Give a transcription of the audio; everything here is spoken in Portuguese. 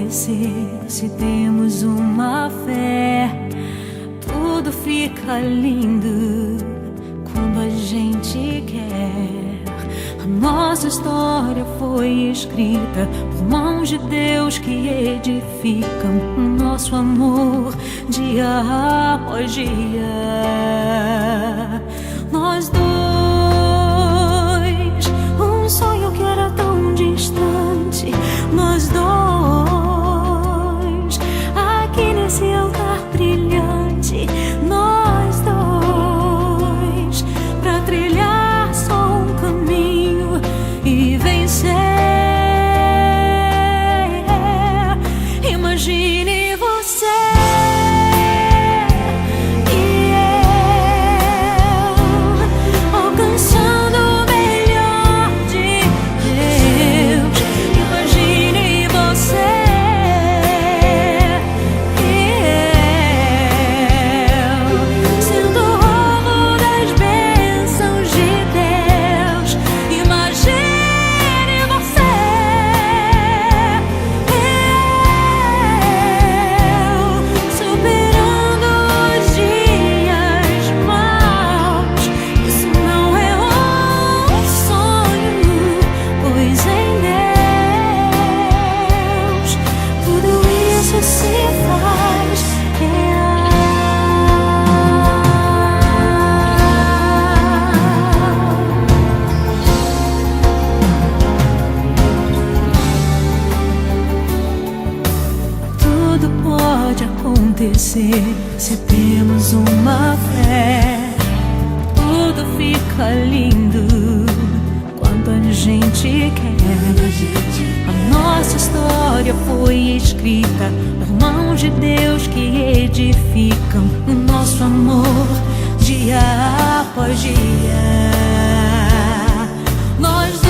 acontecer se temos uma fé. Tudo fica lindo quando a gente quer. A nossa história foi escrita por mãos de Deus que edificam o nosso amor dia após dia. Nós dois, um sonho que era tão distante. Nós dois, aqui nesse altar brilhante. Nós dois, pra trilhar só um caminho e vencer. Imagine você se temos uma fé. Tudo fica lindo quando a gente quer. A nossa história foi escrita por mãos de Deus que edificam o nosso amor dia após dia. Nós